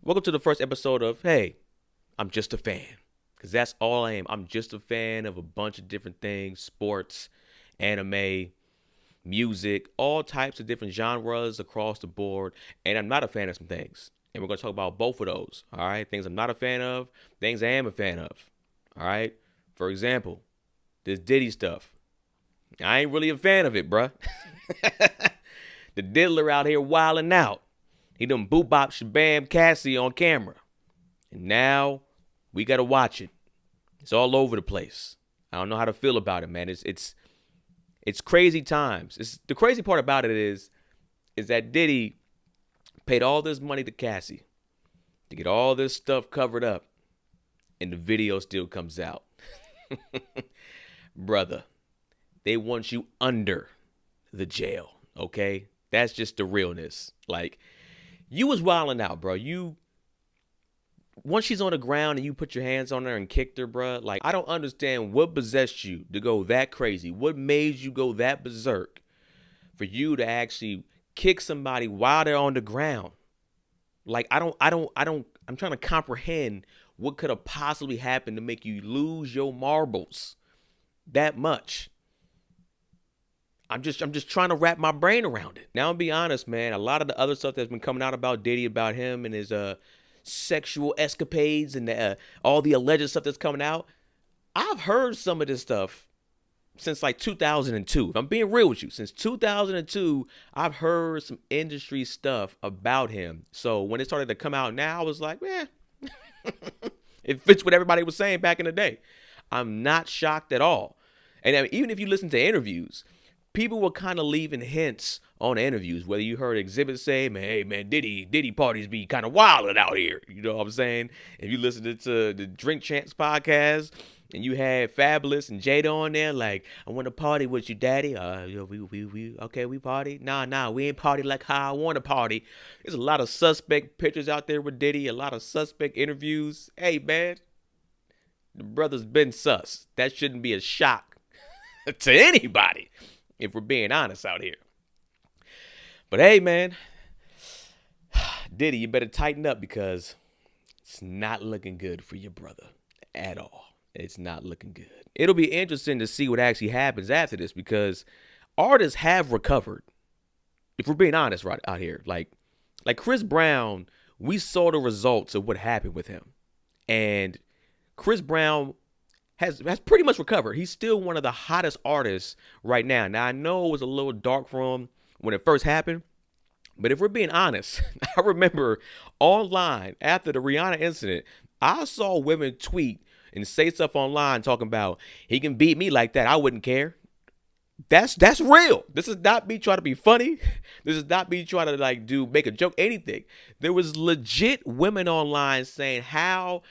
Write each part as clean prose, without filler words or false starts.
Welcome to the first episode of Hey, I'm Just a Fan. Because that's all I am. I'm just a fan of a bunch of different things: sports, anime, music, all types of different genres across the board. And I'm not a fan of some things. And we're going to talk about both of those. All right. Things I'm not a fan of, things I am a fan of. All right. For example, this Diddy stuff. I ain't really a fan of it, bruh. The diddler out here wilding out. He done boop bop shabam Cassie on camera. And now we gotta watch it. It's all over the place. I don't know how to feel about it, man. It's crazy times. The crazy part about it is that Diddy paid all this money to Cassie to get all this stuff covered up, and the video still comes out. Brother, they want you under the jail, okay? That's just the realness. Like, you was wilding out, bro. Once she's on the ground and you put your hands on her and kicked her, bro, like, I don't understand what possessed you to go that crazy. What made you go that berserk for you to actually kick somebody while they're on the ground? Like, I'm trying to comprehend what could have possibly happened to make you lose your marbles that much. I'm just trying to wrap my brain around it. Now, I'll be honest, man. A lot of the other stuff that's been coming out about Diddy, about him and his sexual escapades and all the alleged stuff that's coming out, I've heard some of this stuff since like 2002. If I'm being real with you, since 2002, I've heard some industry stuff about him. So when it started to come out now, I was like, man, it fits what everybody was saying back in the day. I'm not shocked at all. And I mean, even if you listen to interviews, people were kind of leaving hints on interviews, whether you heard Exhibit say, man, hey, man, Diddy parties be kind of wilding out here. You know what I'm saying? If you listen to the Drink Champs podcast and you had Fabulous and Jada on there, like, I want to party with you, daddy. We party? Nah, we ain't party like how I want to party. There's a lot of suspect pictures out there with Diddy, a lot of suspect interviews. Hey, man, the brother's been sus. That shouldn't be a shock to anybody, if we're being honest out here. But hey, man, Diddy, you better tighten up because it's not looking good for your brother at all. It's not looking good. It'll be interesting to see what actually happens after this because artists have recovered. If we're being honest right out here, like Chris Brown, we saw the results of what happened with him. And Chris Brown has pretty much recovered. He's still one of the hottest artists right now. Now, I know it was a little dark for him when it first happened, but if we're being honest, I remember online after the Rihanna incident, I saw women tweet and say stuff online talking about, he can beat me like that, I wouldn't care. That's real. This is not me trying to be funny. This is not me trying to make a joke, anything. There was legit women online saying how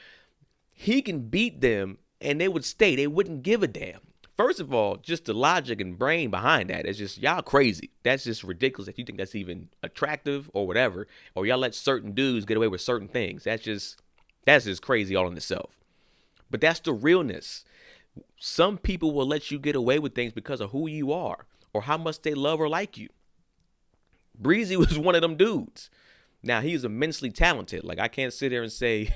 he can beat them and they would stay. They wouldn't give a damn. First of all, just the logic and brain behind that is just, y'all crazy. That's just ridiculous if you think that's even attractive or whatever, or y'all let certain dudes get away with certain things. That's just crazy all in itself. But that's the realness. Some people will let you get away with things because of who you are or how much they love or like you. Breezy was one of them dudes. Now, he's immensely talented. Like, I can't sit there and say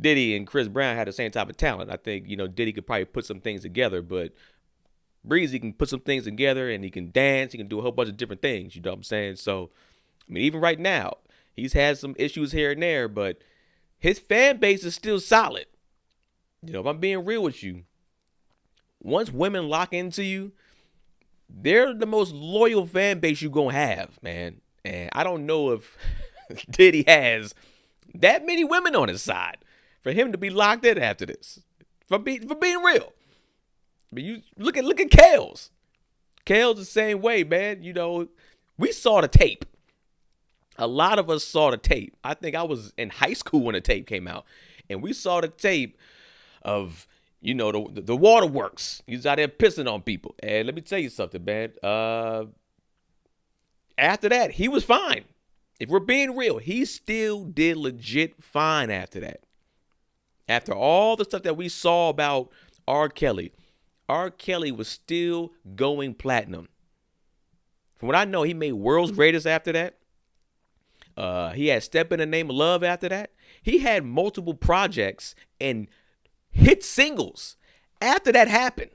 Diddy and Chris Brown had the same type of talent. I think, Diddy could probably put some things together, but Breezy can put some things together and he can dance. He can do a whole bunch of different things. You know what I'm saying? So, I mean, even right now, he's had some issues here and there, but his fan base is still solid. If I'm being real with you, once women lock into you, they're the most loyal fan base you're going to have, man. And I don't know if Diddy has that many women on his side for him to be locked in after this. For being real. But you look at Kales. Kales the same way, man. We saw the tape. A lot of us saw the tape. I think I was in high school when the tape came out. And we saw the tape of, the waterworks. He's out there pissing on people. And let me tell you something, man. After that, he was fine. If we're being real, he still did legit fine after that. After all the stuff that we saw about R. Kelly was still going platinum. From what I know, he made World's Greatest after that. He had Step in the Name of Love after that. He had multiple projects and hit singles after that happened.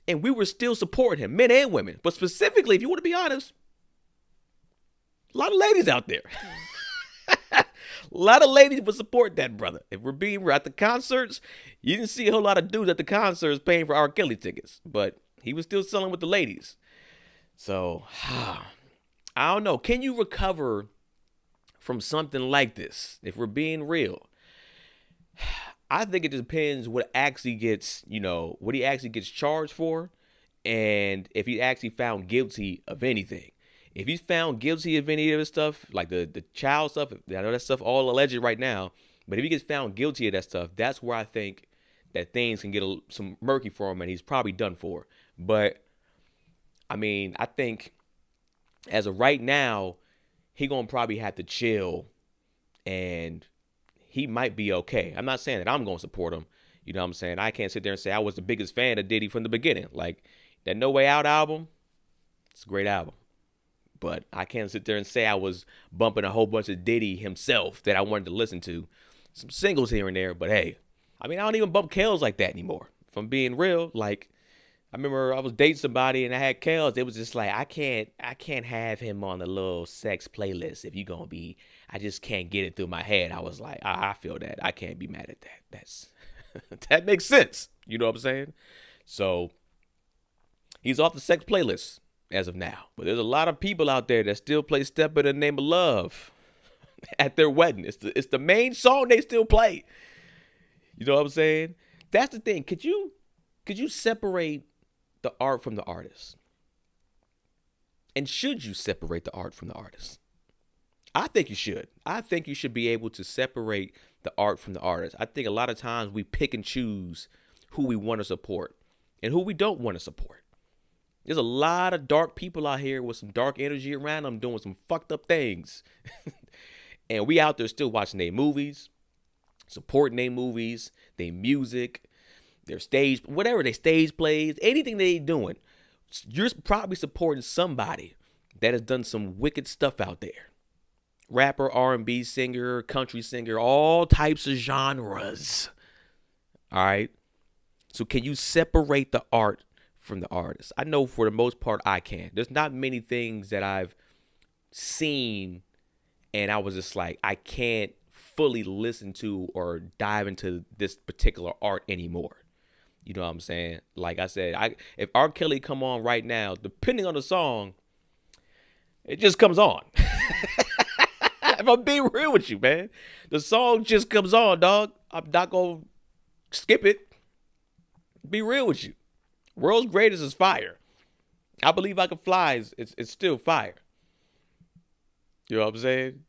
And we were still supporting him, men and women. But specifically, if you want to be honest, a lot of ladies out there. A lot of ladies would support that brother. If we're being real, at the concerts, you didn't see a whole lot of dudes at the concerts paying for R. Kelly tickets. But he was still selling with the ladies. So, I don't know. Can you recover from something like this? If we're being real, I think it depends what actually gets, what he actually gets charged for, and if he actually found guilty of anything. If he's found guilty of any of this stuff, like the child stuff, I know that stuff all alleged right now, but if he gets found guilty of that stuff, that's where I think that things can get some murky for him, and he's probably done for. But I mean, I think as of right now, he gonna probably have to chill, and he might be okay. I'm not saying that I'm gonna support him. You know what I'm saying? I can't sit there and say I was the biggest fan of Diddy from the beginning. Like that No Way Out album, it's a great album. But I can't sit there and say I was bumping a whole bunch of Diddy himself that I wanted to listen to. Some singles here and there, but hey, I mean, I don't even bump Kales like that anymore. If I'm being real, like I remember I was dating somebody and I had Kales. It was just like I can't have him on the little sex playlist if you gonna be. I just can't get it through my head. I was like, I feel that. I can't be mad at that. That's that makes sense. You know what I'm saying? So he's off the sex playlist as of now. But there's a lot of people out there that still play Step in the Name of Love at their wedding. It's the main song they still play. You know what I'm saying? That's the thing. Could you separate the art from the artist? And should you separate the art from the artist? I think you should. I think you should be able to separate the art from the artist. I think a lot of times we pick and choose who we want to support and who we don't want to support. There's a lot of dark people out here with some dark energy around them doing some fucked up things. And we out there still watching their movies, supporting their movies, their music, their stage, whatever, their stage plays, anything they doing. You're probably supporting somebody that has done some wicked stuff out there. Rapper, R&B singer, country singer, all types of genres. All right. So can you separate the art from the artist? I know for the most part I can. There's not many things that I've seen and I was just like, I can't fully listen to or dive into this particular art anymore. You know what I'm saying? Like I said, if R. Kelly come on right now, depending on the song, it just comes on. If I'm being real with you, man, the song just comes on, dog. I'm not going to skip it. Be real with you. World's Greatest is fire. I Believe I Can Fly it's still fire. You know what I'm saying?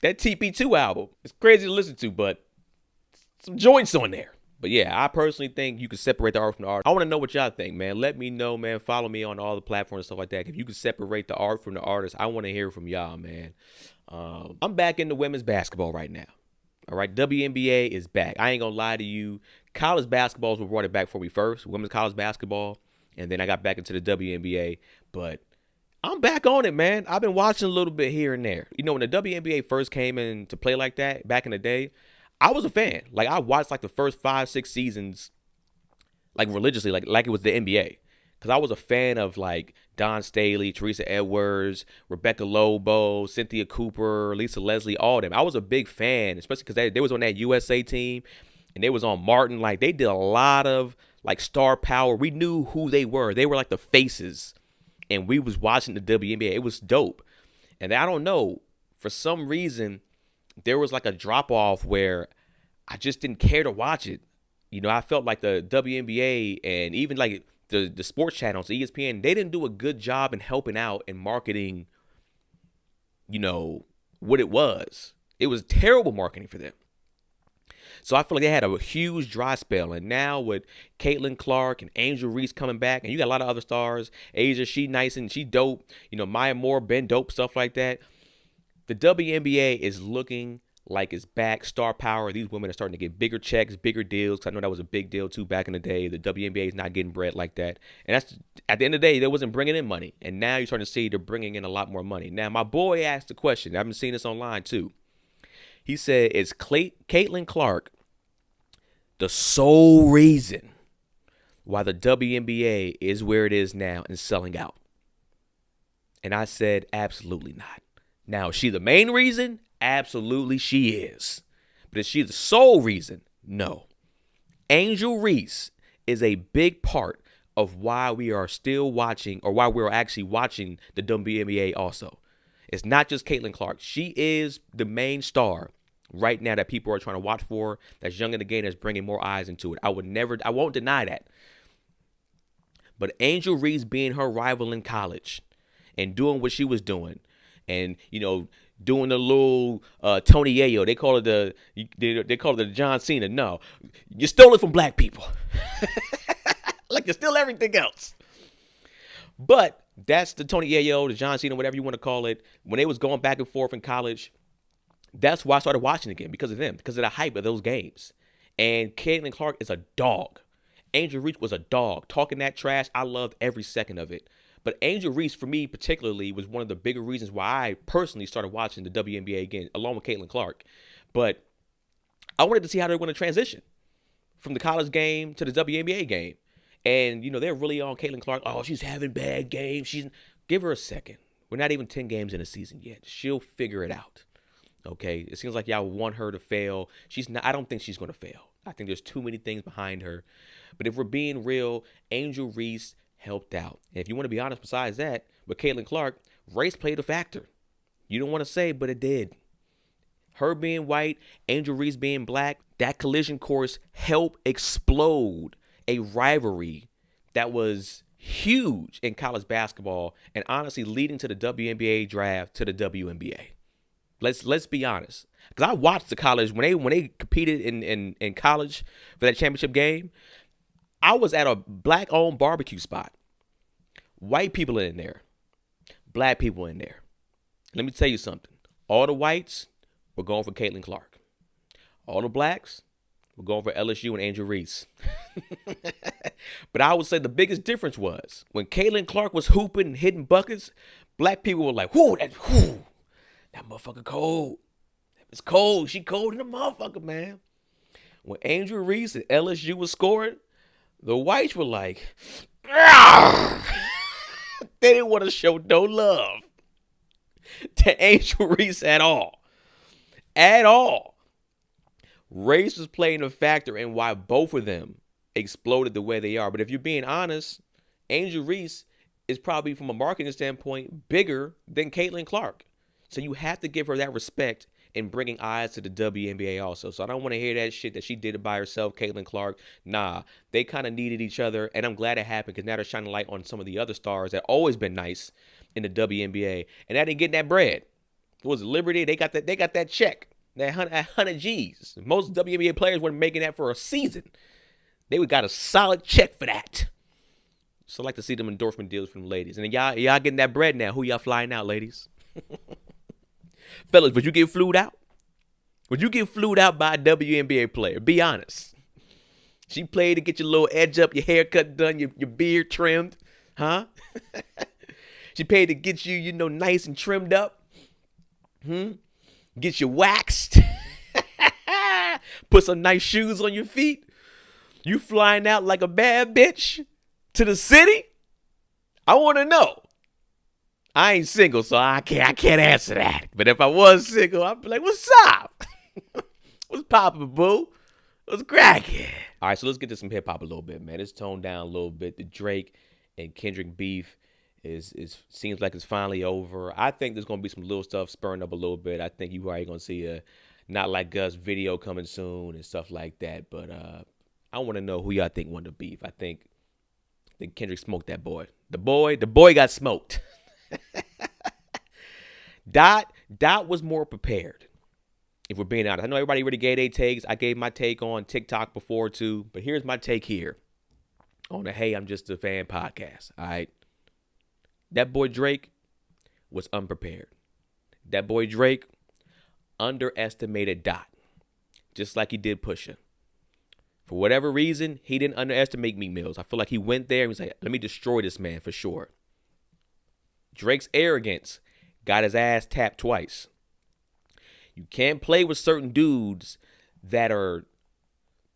That TP2 album, it's crazy to listen to, but some joints on there. But yeah, I personally think you can separate the art from the art. I want to know what y'all think, man. Let me know, man. Follow me on all the platforms and stuff like that. If you can separate the art from the artist, I want to hear from y'all, man. I'm back into women's basketball right now. All right, WNBA is back. I ain't gonna lie to you. College basketballs were brought it back for me first. Women's college basketball, and then I got back into the WNBA. But I'm back on it, man. I've been watching a little bit here and there. You know, when the WNBA first came in to play like that back in the day, I was a fan. Like I watched like the first 5-6 seasons, like religiously, like it was the NBA. Because I was a fan of like Don Staley, Teresa Edwards, Rebecca Lobo, Cynthia Cooper, Lisa Leslie, all of them. I was a big fan, especially because they was on that USA team and they was on Martin. Like they did a lot of like star power. We knew who they were. They were like the faces. And we was watching the WNBA. It was dope. And I don't know, for some reason, there was like a drop off where I just didn't care to watch it. You know, I felt like the WNBA and even like the sports channels, ESPN, they didn't do a good job in helping out and marketing, you know, what it was. It was terrible marketing for them. So I feel like they had a huge dry spell. And now with Caitlin Clark and Angel Reese coming back, and you got a lot of other stars, Asia, she nice and she dope. You know, Maya Moore, Ben Dope, stuff like that. The WNBA is looking like it's back, star power. These women are starting to get bigger checks, bigger deals. 'Cause I know that was a big deal too back in the day. The WNBA is not getting bread like that, and that's at the end of the day, they wasn't bringing in money, and now you're starting to see they're bringing in a lot more money. Now, my boy asked the question. I've been seeing this online too. He said, "Is Caitlin Clark the sole reason why the WNBA is where it is now and selling out?" And I said, absolutely not. Now, is she the main reason? Absolutely she is. But is she the sole reason? No. Angel Reese is a big part of why we are still watching, or why we're actually watching the WNBA also. It's not just Caitlin Clark. She is the main star right now that people are trying to watch for, that's young in the game, that's bringing more eyes into it. I won't deny that. But Angel Reese being her rival in college and doing what she was doing, and, doing the little Tony Yayo, they call it the John Cena. No, you stole it from black people. Like you steal everything else. But that's the Tony Yayo, the John Cena, whatever you want to call it. When they was going back and forth in college, that's why I started watching again, because of them, because of the hype of those games. And Caitlin Clark is a dog. Angel Reese was a dog. Talking that trash, I loved every second of it. But Angel Reese, for me particularly, was one of the bigger reasons why I personally started watching the WNBA again, along with Caitlin Clark. But I wanted to see how they were going to transition from the college game to the WNBA game. And, they're really on Caitlin Clark. Oh, she's having bad games. Give her a second. We're not even 10 games in a season yet. She'll figure it out. Okay? It seems like y'all want her to fail. I don't think she's going to fail. I think there's too many things behind her. But if we're being real, Angel Reese helped out. And if you want to be honest, besides that, with Caitlin Clark, race played a factor. You don't want to say, but it did. Her being white, Angel Reese being black, that collision course helped explode a rivalry that was huge in college basketball, and honestly leading to the WNBA draft to the WNBA. Let's be honest, because I watched the college when they competed in college for that championship game. I was at a black-owned barbecue spot. White people in there, black people in there. Let me tell you something. All the whites were going for Caitlin Clark. All the blacks were going for LSU and Angel Reese. But I would say the biggest difference was when Caitlin Clark was hooping and hitting buckets, black people were like, that motherfucker cold. It's cold. She cold in the motherfucker, man. When Angel Reese and LSU was scoring, the whites were like, they didn't want to show no love to Angel Reese at all. At all. Race was playing a factor in why both of them exploded the way they are. But if you're being honest, Angel Reese is probably, from a marketing standpoint, bigger than Caitlin Clark. So you have to give her that respect in bringing eyes to the WNBA also. So I don't want to hear that shit that she did it by herself, Caitlin Clark. Nah, they kind of needed each other, and I'm glad it happened, because now they're shining light on some of the other stars that always been nice in the WNBA, and that didn't get that bread. It was Liberty. They got that check, that 100 G's. Most WNBA players weren't making that for a season. They would got a solid check for that. So I like to see them endorsement deals from the ladies. And y'all getting that bread now. Who y'all flying out, ladies? Fellas, would you get flued out? Would you get flued out by a WNBA player? Be honest. She played to get your little edge up, your haircut done, your beard trimmed. Huh? She paid to get you, nice and trimmed up. Get you waxed. Put some nice shoes on your feet. You flying out like a bad bitch to the city? I want to know. I ain't single, so I can't answer that. But if I was single, I'd be like, what's up? What's poppin', boo? What's cracking? All right, so let's get to some hip-hop a little bit, man. It's toned down a little bit. The Drake and Kendrick beef seems like it's finally over. I think there's going to be some little stuff spurring up a little bit. I think you are going to see a Not Like Us video coming soon and stuff like that. But I want to know who y'all think won the beef. I think Kendrick smoked that boy. The boy got smoked. Dot was more prepared, if we're being honest. I know everybody already gave their takes. I gave my take on TikTok before too, but here's my take here on the Hey, I'm Just a Fan podcast. All right. That boy Drake was unprepared. That boy Drake underestimated Dot, just like he did Pusha. For whatever reason, he didn't underestimate Meek Mills. I feel like he went there and was like, let me destroy this man for sure. Drake's arrogance got his ass tapped twice. You can't play with certain dudes that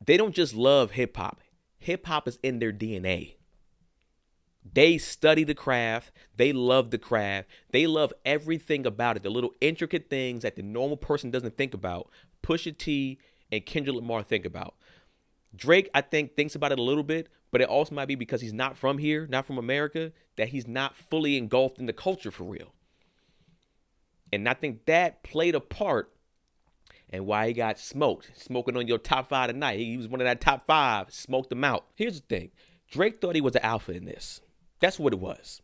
they don't just love hip hop. Hip hop is in their DNA. They study the craft. They love the craft. They love everything about it. The little intricate things that the normal person doesn't think about. Pusha T and Kendrick Lamar think about. Drake, I think, thinks about it a little bit, but it also might be because he's not from here, not from America, that he's not fully engulfed in the culture for real. And I think that played a part in why he got smoked. Smoking on your top 5 tonight. He was one of that top 5. Smoked him out. Here's the thing. Drake thought he was the alpha in this. That's what it was.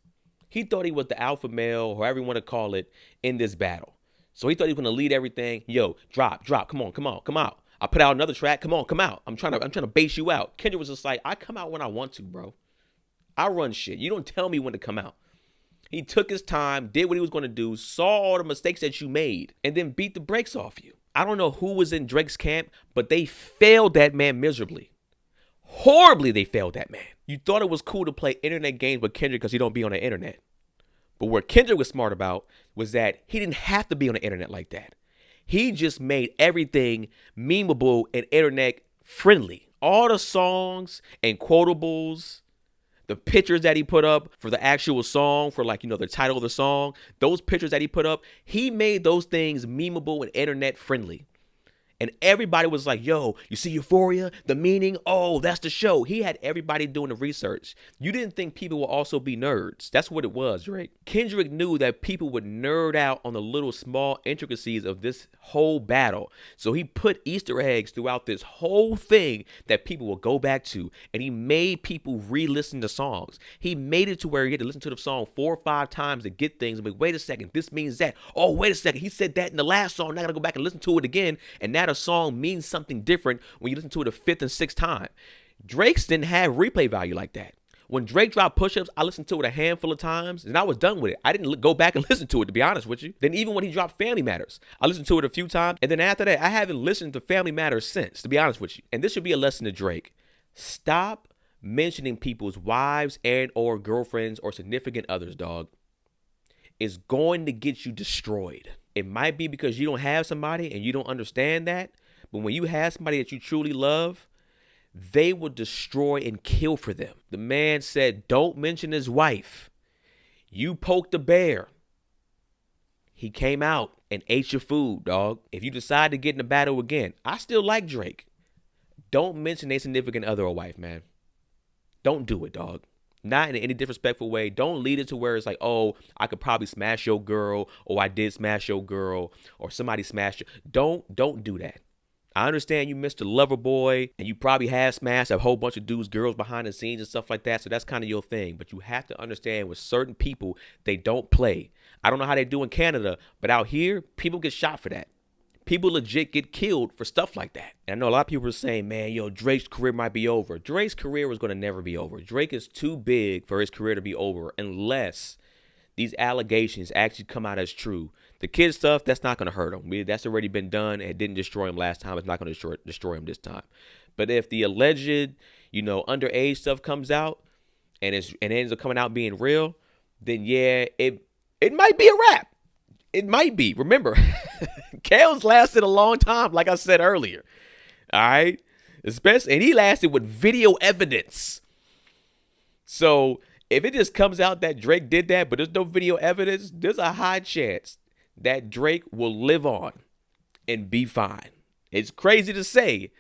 He thought he was the alpha male, or however you want to call it, in this battle. So he thought he was going to lead everything. Yo, drop, come out. I put out another track. Come on, come out. I'm trying to base you out. Kendrick was just like, I come out when I want to, bro. I run shit. You don't tell me when to come out. He took his time, did what he was going to do, saw all the mistakes that you made, and then beat the brakes off you. I don't know who was in Drake's camp, but they failed that man miserably. Horribly, they failed that man. You thought it was cool to play internet games with Kendrick because he don't be on the internet. But what Kendrick was smart about was that he didn't have to be on the internet like that. He just made everything memeable and internet friendly. All the songs and quotables, the pictures that he put up for the actual song, for the title of the song, those pictures that he put up, he made those things memeable and internet friendly. And everybody was like, yo, you see Euphoria? The meaning? Oh, that's the show. He had everybody doing the research. You didn't think people would also be nerds. That's what it was, right? Kendrick knew that people would nerd out on the little small intricacies of this whole battle. So he put Easter eggs throughout this whole thing that people will go back to. And he made people re-listen to songs. He made it to where you had to listen to the song 4 or 5 times to get things. And be, wait a second, this means that. Oh, wait a second, he said that in the last song. Now I gotta go back and listen to it again. And now a song means something different when you listen to it a 5th and 6th time. Drake's didn't have replay value like that. When Drake dropped Push-Ups, I listened to it a handful of times and I was done with it. I didn't go back and listen to it, to be honest with you. Then even when he dropped Family Matters, I listened to it a few times. And then after that, I haven't listened to Family Matters since, to be honest with you. And this should be a lesson to Drake. Stop mentioning people's wives and or girlfriends or significant others, dog. It's going to get you destroyed. It might be because you don't have somebody and you don't understand that. But when you have somebody that you truly love, they will destroy and kill for them. The man said, don't mention his wife. You poked the bear. He came out and ate your food, dog. If you decide to get in a battle again, I still like Drake. Don't mention a significant other or wife, man. Don't do it, dog. Not in any disrespectful way. Don't lead it to where it's like, oh, I could probably smash your girl, or I did smash your girl, or somebody smashed you. Don't do that. I understand you Mr. Loverboy, and you probably have smashed a whole bunch of dudes, girls behind the scenes and stuff like that, so that's kind of your thing. But you have to understand with certain people, they don't play. I don't know how they do in Canada, but out here, people get shot for that. People legit get killed for stuff like that. And I know a lot of people are saying, man, yo, Drake's career might be over. Drake's career was going to never be over. Drake is too big for his career to be over unless these allegations actually come out as true. The kid stuff, that's not going to hurt him. That's already been done. It didn't destroy him last time. It's not going to destroy him this time. But if the alleged, underage stuff comes out and it ends up coming out being real, then yeah, it might be a wrap. It might be. Remember, Kale's lasted a long time, like I said earlier. All right? And he lasted with video evidence. So if it just comes out that Drake did that, but there's no video evidence, there's a high chance that Drake will live on and be fine. It's crazy to say,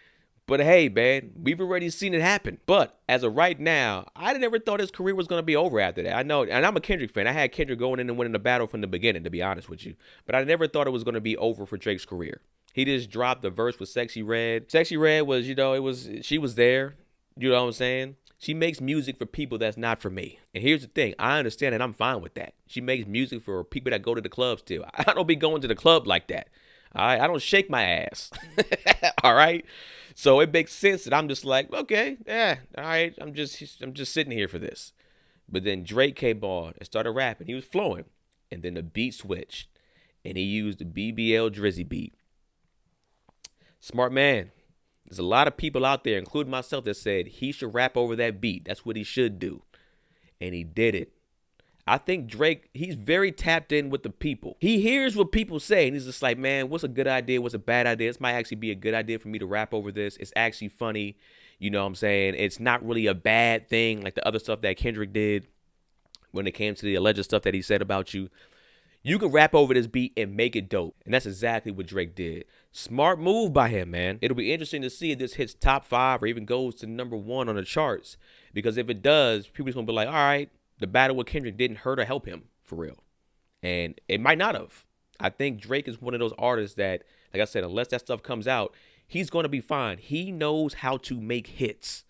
but hey, man, we've already seen it happen. But as of right now, I never thought his career was going to be over after that. I know, and I'm a Kendrick fan. I had Kendrick going in and winning the battle from the beginning, to be honest with you. But I never thought it was going to be over for Drake's career. He just dropped the verse with Sexy Red. Sexy Red was, she was there. You know what I'm saying? She makes music for people that's not for me. And here's the thing. I understand and I'm fine with that. She makes music for people that go to the club still. I don't be going to the club like that. All right? I don't shake my ass. All right? So it makes sense that I'm just like, okay, yeah, all right, I'm just sitting here for this. But then Drake came on and started rapping. He was flowing. And then the beat switched. And he used the BBL Drizzy beat. Smart man. There's a lot of people out there, including myself, that said he should rap over that beat. That's what he should do. And he did it. I think Drake, he's very tapped in with the people. He hears what people say, and he's just like, man, what's a good idea? What's a bad idea? This might actually be a good idea for me to rap over this. It's actually funny. You know what I'm saying? It's not really a bad thing like the other stuff that Kendrick did when it came to the alleged stuff that he said about you. You can rap over this beat and make it dope. And that's exactly what Drake did. Smart move by him, man. It'll be interesting to see if this hits top 5 or even goes to number 1 on the charts. Because if it does, people are going to be like, all right, the battle with Kendrick didn't hurt or help him, for real. And it might not have. I think Drake is one of those artists that, like I said, unless that stuff comes out, he's going to be fine. He knows how to make hits.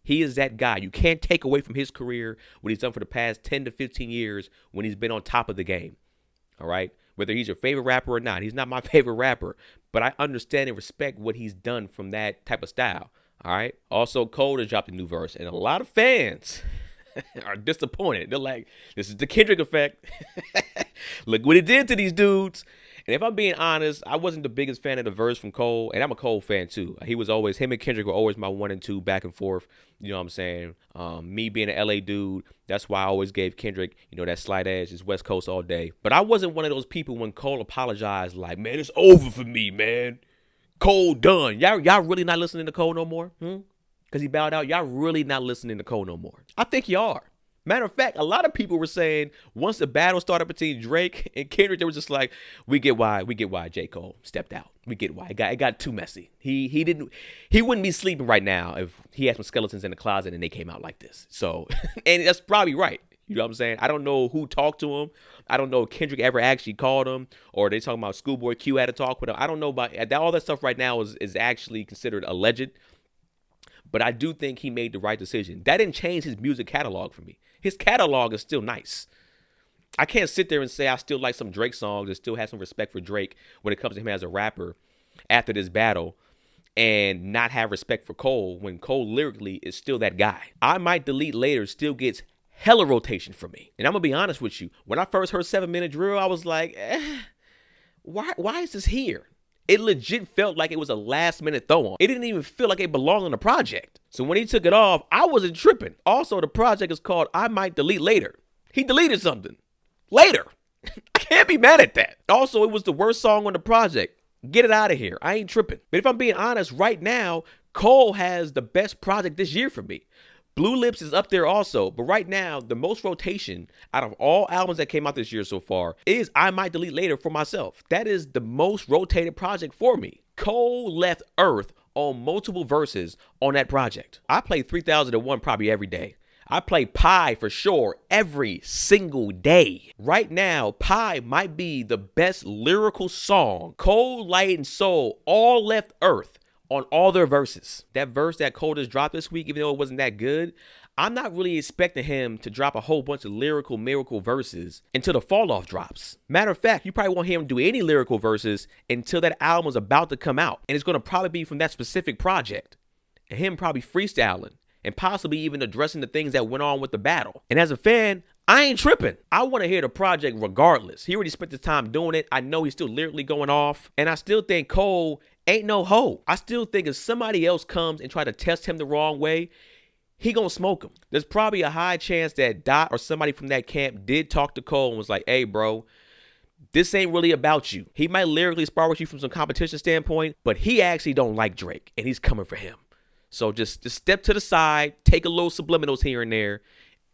He is that guy. You can't take away from his career what he's done for the past 10 to 15 years when he's been on top of the game. All right? Whether he's your favorite rapper or not. He's not my favorite rapper. But I understand and respect what he's done from that type of style. All right? Also, Cole has dropped a new verse. And a lot of fans are disappointed. They're like, this is the Kendrick effect. Look what he did to these dudes. And if I'm being honest, I wasn't the biggest fan of the verse from Cole, and I'm a Cole fan too. Him and Kendrick were always my 1 and 2 back and forth. You know what I'm saying? Me being an LA dude, that's why I always gave Kendrick, that slight edge, his West Coast all day. But I wasn't one of those people when Cole apologized, like, man, it's over for me, man. Cole done. Y'all really not listening to Cole no more? Because he bowed out. Y'all really not listening to Cole no more? I think you are. Matter of fact, a lot of people were saying once the battle started between Drake and Kendrick, they were just like, we get why J. Cole stepped out. We get why it got too messy. He wouldn't be sleeping right now if he had some skeletons in the closet and they came out like this. So, and that's probably right. You know what I'm saying? I don't know who talked to him. I don't know if Kendrick ever actually called him, or they talking about Schoolboy Q had a talk with him. I don't know about all that stuff right now is actually considered alleged. But I do think he made the right decision. That didn't change his music catalog for me. His catalog is still nice. I can't sit there and say I still like some Drake songs and still have some respect for Drake when it comes to him as a rapper after this battle and not have respect for Cole when Cole lyrically is still that guy. I Might Delete Later still gets hella rotation for me. And I'm going to be honest with you. When I first heard 7 Minute Drill, I was like, why is this here? It legit felt like it was a last-minute throw-on. It didn't even feel like it belonged on the project. So when he took it off, I wasn't tripping. Also, the project is called I Might Delete Later. He deleted something. Later. I can't be mad at that. Also, it was the worst song on the project. Get it out of here. I ain't tripping. But if I'm being honest, right now, Cole has the best project this year for me. Blue Lips is up there also, but right now, the most rotation out of all albums that came out this year so far is I Might Delete Later for myself. That is the most rotated project for me. Cole left Earth on multiple verses on that project. I play 3001 probably every day. I play Pie for sure every single day. Right now, Pie might be the best lyrical song. Cole, Light, and Soul all left Earth on all their verses. That verse that Cole just dropped this week, even though it wasn't that good, I'm not really expecting him to drop a whole bunch of lyrical miracle verses until the fall off drops. Matter of fact, you probably won't hear him do any lyrical verses until that album is about to come out. And it's going to probably be from that specific project. And him probably freestyling and possibly even addressing the things that went on with the battle. And as a fan, I ain't tripping. I want to hear the project regardless. He already spent his time doing it. I know he's still lyrically going off. And I still think Cole ain't no hoe. I still think if somebody else comes and try to test him the wrong way, he gonna smoke him. There's probably a high chance that Dot or somebody from that camp did talk to Cole and was like, hey, bro, this ain't really about you. He might lyrically spar with you from some competition standpoint, but he actually don't like Drake, and he's coming for him. So just step to the side, take a little subliminals here and there,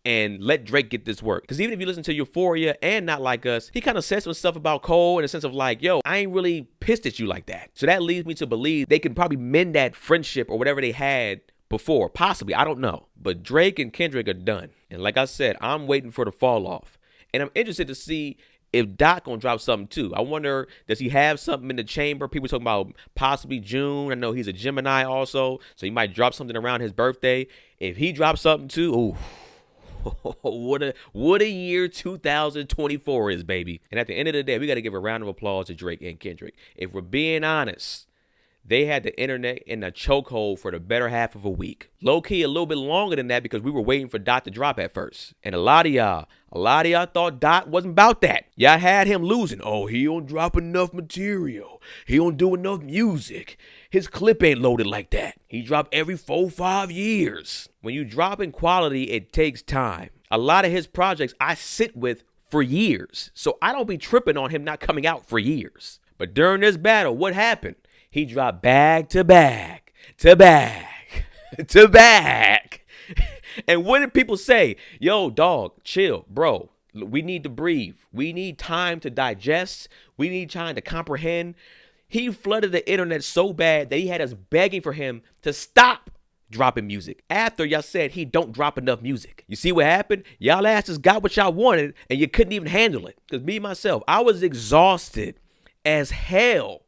and let Drake get this work. Because even if you listen to Euphoria and Not Like Us, he kind of says some stuff about Cole in a sense of like, yo, I ain't really pissed at you like that. So that leads me to believe they can probably mend that friendship or whatever they had before. Possibly, I don't know. But Drake and Kendrick are done. And like I said, I'm waiting for the fall off. And I'm interested to see if Doc gonna drop something too. I wonder, does he have something in the chamber? People talking about possibly June. I know he's a Gemini also, so he might drop something around his birthday. If he drops something too, ooh. What a year 2024 is, baby. And at the end of the day, we got to give a round of applause to Drake and Kendrick. If we're being honest, they had the internet in a chokehold for the better half of a week. Low key, a little bit longer than that because we were waiting for Dot to drop at first. And a lot of y'all thought Dot wasn't about that. Y'all had him losing. Oh, he don't drop enough material. He don't do enough music. His clip ain't loaded like that. He drop every 4-5 years. When you drop in quality, it takes time. A lot of his projects I sit with for years. So I don't be tripping on him not coming out for years. But during this battle, what happened? He dropped bag to bag to bag to bag. And what did people say? Yo, dog, chill, bro. We need to breathe. We need time to digest. We need time to comprehend. He flooded the internet so bad that he had us begging for him to stop dropping music after y'all said he don't drop enough music. You see what happened? Y'all asses got what y'all wanted and you couldn't even handle it. Because me, myself, I was exhausted as hell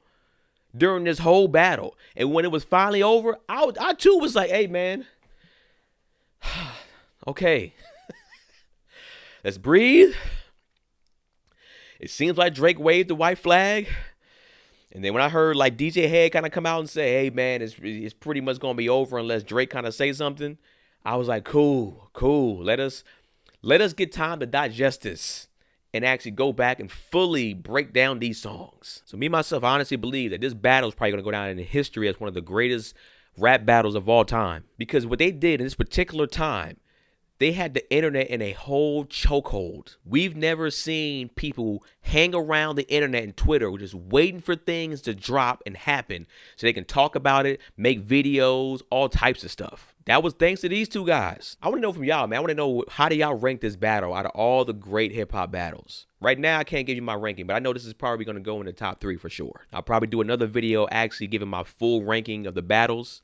during this whole battle. And when it was finally over, I too was like, hey, man, okay, let's breathe. It seems like Drake waved the white flag. And then when I heard like DJ Head kind of come out and say, hey, man, it's pretty much going to be over unless Drake kind of say something, I was like, cool. Let us get time to digest this and actually go back and fully break down these songs. So me, myself, I honestly believe that this battle is probably going to go down in history as one of the greatest rap battles of all time. Because what they did in this particular time, they had the internet in a whole chokehold. We've never seen people hang around the internet and Twitter just waiting for things to drop and happen so they can talk about it, make videos, all types of stuff. That was thanks to these two guys. I want to know from y'all, man. I want to know, how do y'all rank this battle out of all the great hip-hop battles? Right now, I can't give you my ranking, but I know this is probably going to go in the top 3 for sure. I'll probably do another video actually giving my full ranking of the battles.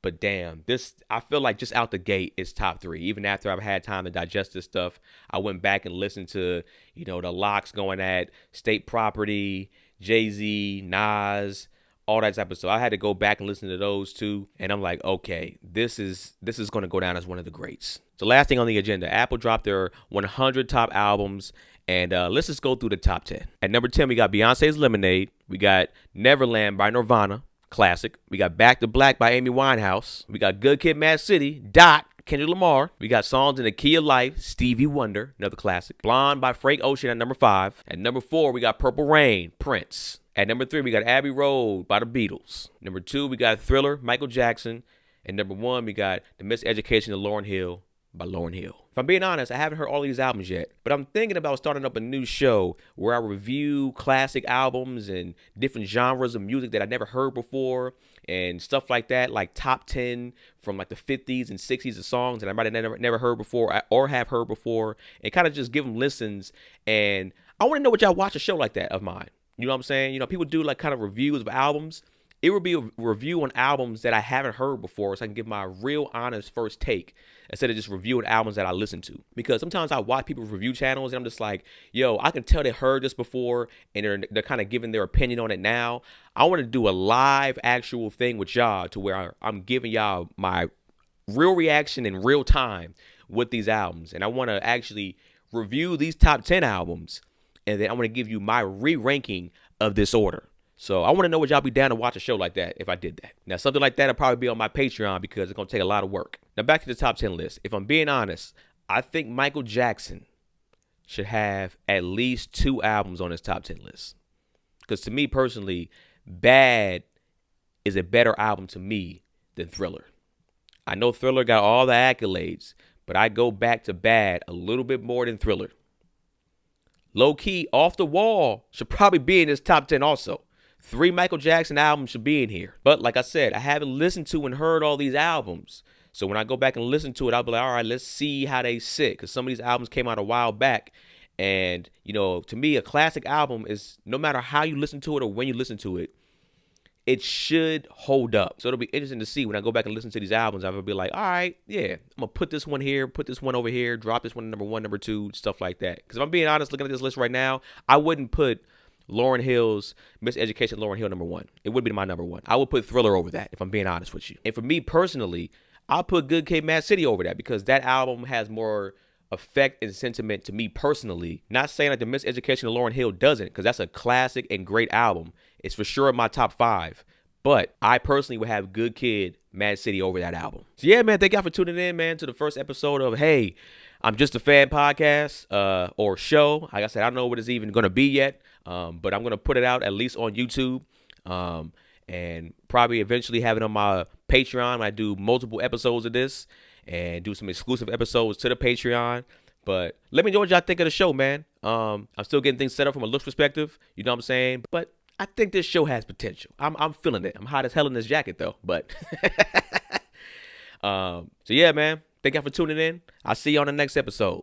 But damn, I feel like just out the gate, it's top 3. Even after I've had time to digest this stuff, I went back and listened to, the locks going at State Property, Jay-Z, Nas, all that type of stuff. I had to go back and listen to those too. And I'm like, okay, this is going to go down as one of the greats. So last thing on the agenda, Apple dropped their 100 top albums. And let's just go through the top 10. At number 10, we got Beyonce's Lemonade. We got Neverland by Nirvana. Classic. We got Back to Black by Amy Winehouse. We got Good Kid, Mad City, Dot, Kendrick Lamar. We got Songs in the Key of Life, Stevie Wonder, another classic. Blonde by Frank Ocean at number 5. At number 4, we got Purple Rain, Prince. At number 3, we got Abbey Road by the Beatles. Number 2, we got Thriller, Michael Jackson. And number 1, we got The Miseducation of Lauryn Hill by Lauryn Hill. If I'm being honest, I haven't heard all these albums yet, but I'm thinking about starting up a new show where I review classic albums and different genres of music that I never heard before and stuff like that, like top 10 from like the 50s and 60s of songs that I might have never heard before or have heard before, and kind of just give them listens. And I want to know what y'all watch a show like that of mine. You know what I'm saying? People do like kind of reviews of albums. It would be a review on albums that I haven't heard before, so I can give my real honest first take instead of just reviewing albums that I listen to. Because sometimes I watch people's review channels and I'm just like, yo, I can tell they heard this before and they're kind of giving their opinion on it now. I want to do a live actual thing with y'all to where I'm giving y'all my real reaction in real time with these albums. And I want to actually review these top 10 albums, and then I want to give you my re-ranking of this order. So I want to know, would y'all be down to watch a show like that if I did that? Now, something like that will probably be on my Patreon because it's going to take a lot of work. Now, back to the top 10 list. If I'm being honest, I think Michael Jackson should have at least 2 albums on his top 10 list. Because to me personally, Bad is a better album to me than Thriller. I know Thriller got all the accolades, but I go back to Bad a little bit more than Thriller. Low key, Off the Wall should probably be in this top 10 also. 3 Michael Jackson albums should be in here. But like I said, I haven't listened to and heard all these albums. So when I go back and listen to it, I'll be like, all right, let's see how they sit. Because some of these albums came out a while back. And, to me, a classic album is, no matter how you listen to it or when you listen to it, it should hold up. So it'll be interesting to see when I go back and listen to these albums. I'll be like, all right, yeah, I'm going to put this one here, put this one over here, drop this one number 1, number 2, stuff like that. Because if I'm being honest, looking at this list right now, I wouldn't put Lauryn Hill's Miseducation, Lauryn Hill number 1. It would be my number 1. I would put Thriller over that, if I'm being honest with you. And for me personally, I'll put Good Kid, Mad City over that because that album has more effect and sentiment to me personally. Not saying that the Miseducation of Lauryn Hill doesn't, because that's a classic and great album. It's for sure in my top 5. But I personally would have Good Kid, Mad City over that album. So yeah, man, thank y'all for tuning in, man, to the first episode of Hey, I'm Just a Fan podcast or show. Like I said, I don't know what it's even going to be yet, but I'm going to put it out at least on YouTube and probably eventually have it on my Patreon. I do multiple episodes of this and do some exclusive episodes to the Patreon. But let me know what y'all think of the show, man. I'm still getting things set up from a looks perspective. You know what I'm saying? But I think this show has potential. I'm feeling it. I'm hot as hell in this jacket, though. But so yeah, man. Thank y'all for tuning in. I'll see you on the next episode.